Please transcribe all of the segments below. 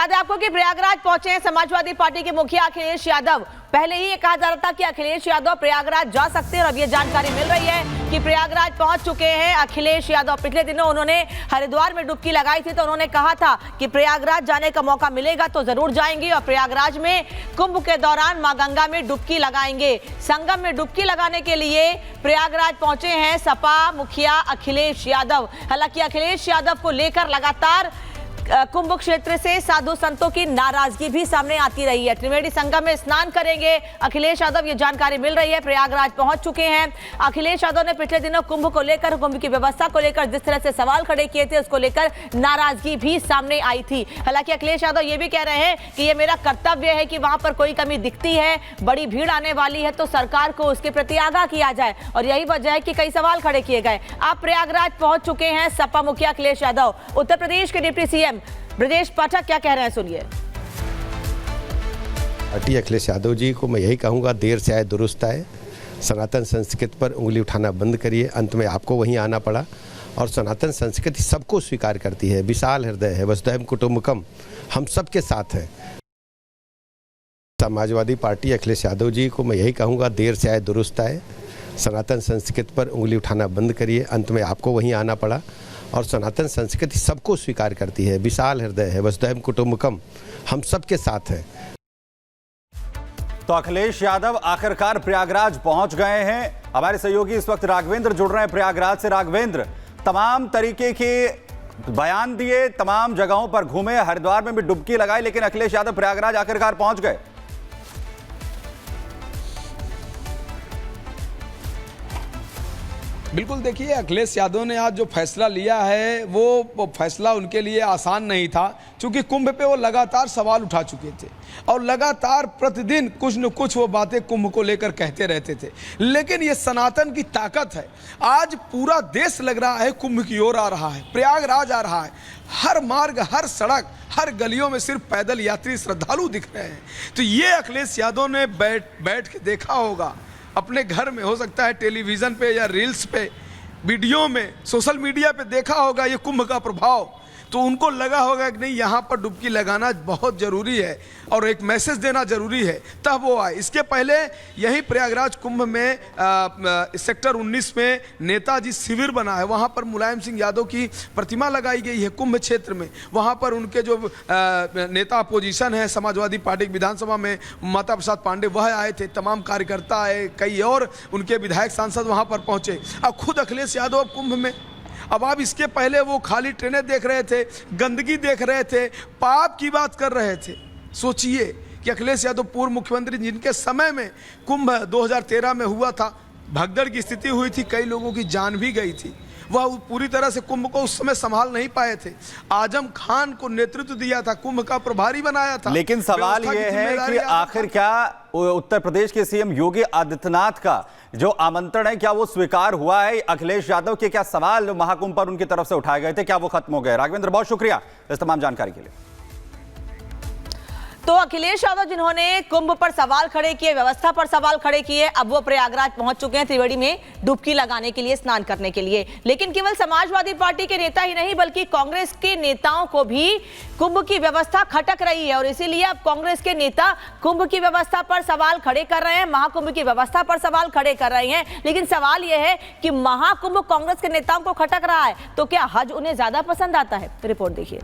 बता दें आपको कि प्रयागराज पहुंचे हैं समाजवादी पार्टी के मुखिया अखिलेश यादव। पहले ही ये कहा जा रहा था कि अखिलेश यादव प्रयागराज जा सकते हैं और अब ये जानकारी मिल रही है कि प्रयागराज पहुंच चुके हैं अखिलेश यादव। पिछले दिनों उन्होंने हरिद्वार में डुबकी लगाई थी तो उन्होंने कहा था कि प्रयागराज जाने का मौका मिलेगा तो जरूर जाएंगे और प्रयागराज में कुंभ के दौरान मां गंगा में डुबकी लगाएंगे। संगम में डुबकी लगाने के लिए प्रयागराज पहुंचे हैं सपा मुखिया अखिलेश यादव। हालांकि अखिलेश यादव को लेकर लगातार कुंभ क्षेत्र से साधु संतों की नाराजगी भी सामने आती रही है। त्रिवेणी संगम में स्नान करेंगे अखिलेश यादव, ये जानकारी मिल रही है। प्रयागराज पहुंच चुके हैं अखिलेश यादव ने पिछले दिनों कुंभ को लेकर, कुंभ की व्यवस्था को लेकर जिस तरह से सवाल खड़े किए थे उसको लेकर नाराजगी भी सामने आई थी। हालांकि अखिलेश यादव ये भी कह रहे हैं कि ये मेरा कर्तव्य है कि वहां पर कोई कमी दिखती है, बड़ी भीड़ आने वाली है तो सरकार को उसके प्रति आगाह किया जाए और यही वजह है कि कई सवाल खड़े किए गए। आप प्रयागराज पहुंच चुके हैं सपा मुखिया अखिलेश यादव। उत्तर प्रदेश के डिप्टी सीएम ब्रजेश पाठक क्या कह रहे हैं, सुनिए। पार्टी अखिलेश यादव जी को मैं यही कहूँगा, देर से आए दुरुस्त आए। सनातन संस्कृति पर उंगली उठाना बंद करिए। अंत में आपको वहीं आना पड़ा और सनातन संस्कृति सबको स्वीकार करती है, विशाल हृदय है, वसुधैव कुटुंबकम, हम सबके साथ हैं। समाजवादी पार्टी अखिलेश यादव जी को मैं यही कहूँगा, देर से आए दुरुस्त आए। सनातन संस्कृति पर उंगली उठाना बंद करिए। अंत में आपको वहीं आना पड़ा और सनातन संस्कृति सबको स्वीकार करती है, विशाल हृदय है, वसुधैव कुटुंबकम, हम सबके साथ हैं। तो अखिलेश यादव आखिरकार प्रयागराज पहुंच गए हैं। हमारे सहयोगी इस वक्त राघवेंद्र जुड़ रहे हैं प्रयागराज से। राघवेंद्र, तमाम तरीके के बयान दिए, तमाम जगहों पर घूमे, हरिद्वार में भी डुबकी लगाई, लेकिन अखिलेश यादव प्रयागराज आखिरकार पहुंच गए। बिल्कुल, देखिए अखिलेश यादव ने आज जो फैसला लिया है वो फैसला उनके लिए आसान नहीं था, क्योंकि कुंभ पे वो लगातार सवाल उठा चुके थे और लगातार प्रतिदिन कुछ न कुछ वो बातें कुंभ को लेकर कहते रहते थे। लेकिन ये सनातन की ताकत है। आज पूरा देश लग रहा है कुंभ की ओर आ रहा है, प्रयागराज आ रहा है। हर मार्ग, हर सड़क, हर गलियों में सिर्फ पैदल यात्री श्रद्धालु दिख रहे हैं। तो ये अखिलेश यादव ने बैठ के देखा होगा अपने घर में, हो सकता है टेलीविज़न पे या रील्स पे, वीडियो में, सोशल मीडिया पे देखा होगा ये कुंभ का प्रभाव। तो उनको लगा होगा कि नहीं, यहाँ पर डुबकी लगाना बहुत ज़रूरी है और एक मैसेज देना ज़रूरी है, तब वो आए। इसके पहले यही प्रयागराज कुंभ में सेक्टर 19 में नेताजी शिविर बना है, वहाँ पर मुलायम सिंह यादव की प्रतिमा लगाई गई है कुंभ क्षेत्र में। वहाँ पर उनके जो नेता अपोजिशन है समाजवादी पार्टी की विधानसभा में, माता प्रसाद पांडे, वह आए थे, तमाम कार्यकर्ता आए, कई और उनके विधायक सांसद वहाँ पर पहुँचे। अब खुद अखिलेश यादव अब कुंभ में। अब आप इसके पहले वो खाली ट्रेनें देख रहे थे, गंदगी देख रहे थे, पाप की बात कर रहे थे। सोचिए कि अखिलेश यादव पूर्व मुख्यमंत्री, जिनके समय में कुंभ 2013 में हुआ था, भगदड़ की स्थिति हुई थी, कई लोगों की जान भी गई थी, वह पूरी तरह से कुंभ को उस समय संभाल नहीं पाए थे। आजम खान को नेतृत्व दिया था, कुंभ का प्रभारी बनाया था। लेकिन सवाल यह है कि आखिर क्या उत्तर प्रदेश के सीएम योगी आदित्यनाथ का जो आमंत्रण है, क्या वो स्वीकार हुआ है? अखिलेश यादव के क्या सवाल महाकुंभ पर उनकी तरफ से उठाए गए थे, क्या वो खत्म हो गए? राघवेंद्र, बहुत शुक्रिया इस तमाम जानकारी के लिए। तो अखिलेश यादव जिन्होंने कुंभ पर सवाल खड़े किए, व्यवस्था पर सवाल खड़े किए, अब वो प्रयागराज पहुंच चुके हैं त्रिवेणी में डुबकी लगाने के लिए, स्नान करने के लिए। लेकिन केवल समाजवादी पार्टी के नेता ही नहीं बल्कि कांग्रेस के नेताओं को भी कुंभ की व्यवस्था खटक रही है और इसीलिए अब कांग्रेस के नेता कुंभ की व्यवस्था पर सवाल खड़े कर रहे हैं, महाकुंभ की व्यवस्था पर सवाल खड़े कर रहे हैं। लेकिन सवाल यह है कि महाकुंभ कांग्रेस के नेताओं को खटक रहा है तो क्या हज उन्हें ज्यादा पसंद आता है? रिपोर्ट देखिए।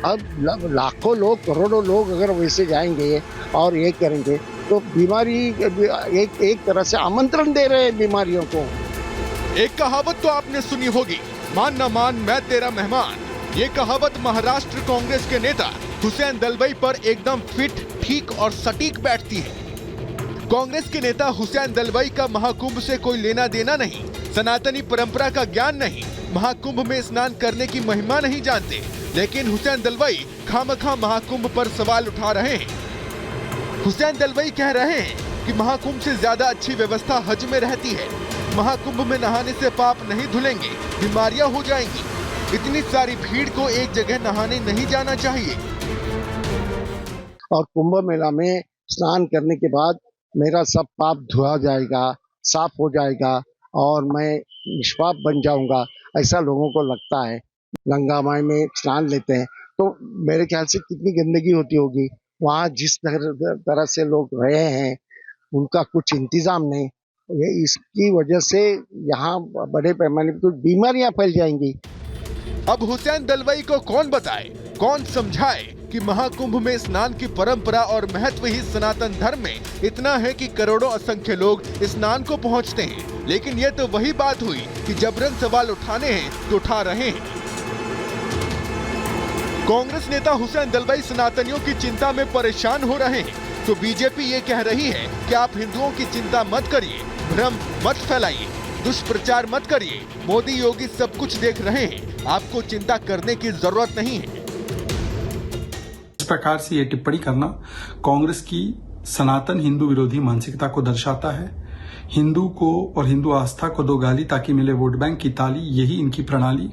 अब लाखों लोग, करोड़ों लोग अगर वैसे जाएंगे और ये करेंगे तो बीमारी एक तरह से आमंत्रण दे रहे हैं बीमारियों को। एक कहावत तो आपने सुनी होगी, मान न मान मैं तेरा मेहमान। ये कहावत महाराष्ट्र कांग्रेस के नेता हुसैन दलवाई पर एकदम फिट, ठीक और सटीक बैठती है। कांग्रेस के नेता हुसैन दलवाई का महाकुंभ से कोई लेना देना नहीं, सनातनी परंपरा का ज्ञान नहीं, महाकुंभ में स्नान करने की महिमा नहीं जानते, लेकिन हुसैन दलवाई खामखा महाकुंभ पर सवाल उठा रहे हैं। हुसैन दलवाई कह रहे हैं कि महाकुंभ से ज्यादा अच्छी व्यवस्था हज में रहती है। महाकुंभ में नहाने से पाप नहीं धुलेंगे, बीमारियां हो जाएंगी। इतनी सारी भीड़ को एक जगह नहाने नहीं जाना चाहिए। और कुंभ मेला में स्नान करने के बाद मेरा सब पाप धुआ जाएगा, साफ हो जाएगा और मैं निष्पाप बन जाऊंगा, ऐसा लोगों को लगता है। गंगा माई में स्नान लेते हैं तो मेरे ख्याल से कितनी गंदगी होती होगी वहाँ, जिस तरह से लोग रहे हैं उनका कुछ इंतजाम नहीं, ये इसकी वजह से यहाँ बड़े पैमाने पर कुछ बीमारियां फैल जाएंगी। अब हुसैन दलवाई को कौन बताए, कौन समझाए कि महाकुंभ में स्नान की परंपरा और महत्व ही सनातन धर्म में इतना है कि करोड़ों असंख्य लोग स्नान को पहुंचते हैं। लेकिन यह तो वही बात हुई कि जबरन सवाल उठाने हैं तो उठा रहे हैं। कांग्रेस नेता हुसैन दलवाई सनातनियों की चिंता में परेशान हो रहे हैं तो बीजेपी ये कह रही है कि आप हिंदुओं की चिंता मत करिए, भ्रम मत फैलाइए, दुष्प्रचार मत करिए, मोदी योगी सब कुछ देख रहे हैं, आपको चिंता करने की जरूरत नहीं है। इस प्रकार से ये टिप्पणी करना कांग्रेस की सनातन हिंदू विरोधी मानसिकता को दर्शाता है। हिंदू को और हिंदू आस्था को दो गाली ताकि मिले वोट बैंक की ताली, यही इनकी प्रणाली।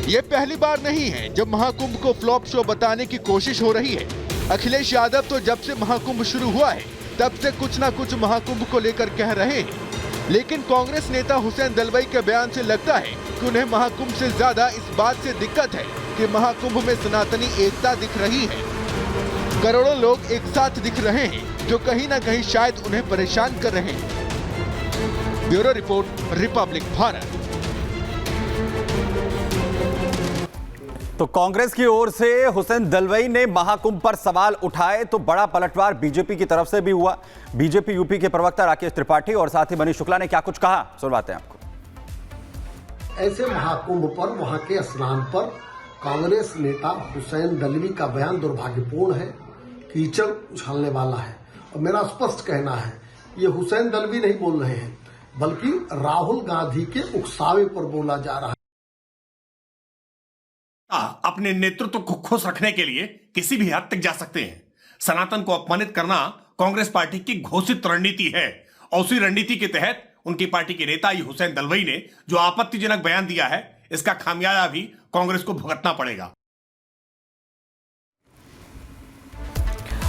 ये पहली बार नहीं है जब महाकुंभ को फ्लॉप शो बताने की कोशिश हो रही है। अखिलेश यादव तो जब से महाकुंभ शुरू हुआ है तब से कुछ ना कुछ महाकुंभ को लेकर कह रहे हैं। लेकिन कांग्रेस नेता हुसैन दलवाई के बयान से लगता है कि उन्हें महाकुंभ से ज्यादा इस बात से दिक्कत है कि महाकुंभ में सनातनी एकता दिख रही है। करोड़ों लोग एक साथ दिख रहे हैं जो कहीं ना कहीं शायद उन्हें परेशान कर रहे हैं। Bureau report, Republic Bharat. तो कांग्रेस की ओर से हुसैन दलवाई ने महाकुंभ पर सवाल उठाए तो बड़ा पलटवार बीजेपी की तरफ से भी हुआ। बीजेपी यूपी के प्रवक्ता राकेश त्रिपाठी और साथ ही मनीष शुक्ला ने क्या कुछ कहा, सुनवाते हैं आपको। ऐसे महाकुंभ पर, वहां के स्नान पर कांग्रेस नेता हुसैन दलवाई का बयान दुर्भाग्यपूर्ण है, कीचड़ उछालने वाला है। और मेरा स्पष्ट कहना है, ये हुसैन दलवाई नहीं बोल रहे हैं बल्कि राहुल गांधी के उकसावे पर बोला जा रहा है। अपने नेतृत्व को खुश रखने के लिए किसी भी हद तक जा सकते हैं। सनातन को अपमानित करना कांग्रेस पार्टी की घोषित रणनीति है और उसी रणनीति के तहत उनकी पार्टी के नेता हुसैन दलवाई ने जो आपत्तिजनक बयान दिया है, इसका खामियाजा भी कांग्रेस को भुगतना पड़ेगा।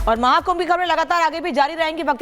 और महाकुंभ की खबरें लगातार आगे भी जारी रहेंगी। वक्त